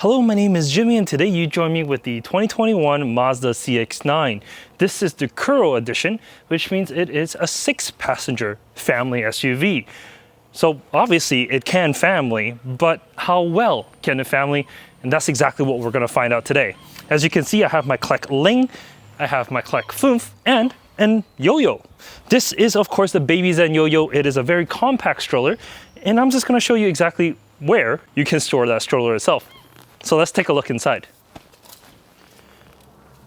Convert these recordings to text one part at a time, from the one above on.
Hello, my name is Jimmy and today you join me with the 2021 Mazda CX-9. This is the Kuro edition, which means it is a 6-passenger family SUV. So obviously it can family, but how well can it family? And that's exactly what we're going to find out today. As you can see, I have my Clek Liing, I have my Clek Foonf, and an yo-yo. This is of course the Baby Zen yo-yo. It is a very compact stroller, and I'm just going to show you exactly where you can store that stroller itself. So let's take a look inside.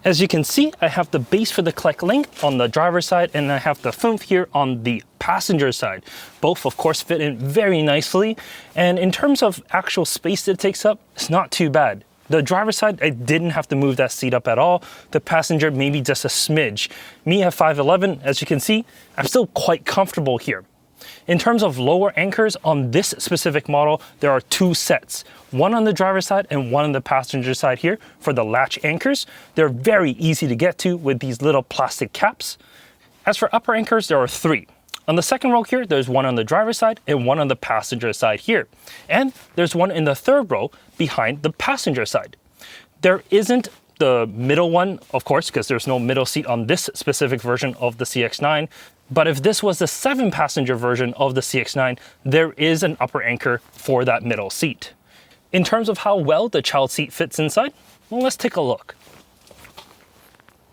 As you can see, I have the base for the Clek Liing on the driver's side, and I have the Foonf here on the passenger side. Both, of course, fit in very nicely. And in terms of actual space that it takes up, it's not too bad. The driver's side, I didn't have to move that seat up at all. The passenger, maybe just a smidge. Me at 5'11", as you can see, I'm still quite comfortable here. In terms of lower anchors on this specific model, there are 2 sets. One on the driver's side and one on the passenger side here for the latch anchors. They're very easy to get to with these little plastic caps. As for upper anchors, there are 3. On the second row here, there's one on the driver's side and one on the passenger side here. And there's one in the third row behind the passenger side. There isn't the middle one, of course, because there's no middle seat on this specific version of the CX-9. But if this was the 7-passenger version of the CX-9, there is an upper anchor for that middle seat. In terms of how well the child seat fits inside, well, let's take a look.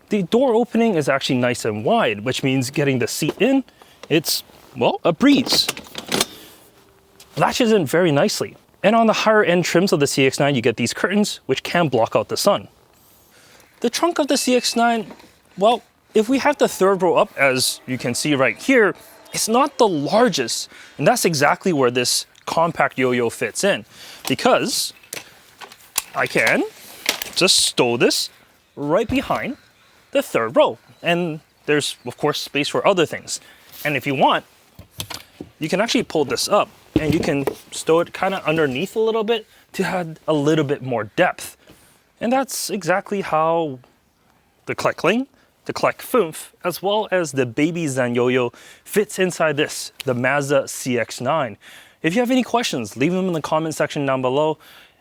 The door opening is actually nice and wide, which means getting the seat in, it's, well, a breeze. Latches in very nicely. And on the higher end trims of the CX-9, you get these curtains, which can block out the sun. The trunk of the CX-9, well, if we have the third row up, as you can see right here, it's not the largest. And that's exactly where this compact yo-yo fits in, because I can just stow this right behind the third row. And there's, of course, space for other things. And if you want, you can actually pull this up and you can stow it kind of underneath a little bit to add a little bit more depth. And that's exactly how the Clek Liing, the Clek Foonf, as well as the Baby Zen yo-yo fits inside this, the Mazda CX-9. If you have any questions, leave them in the comment section down below.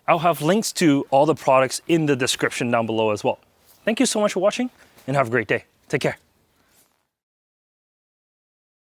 I'll have links to all the products in the description down below as well. Thank you so much for watching and have a great day. Take care.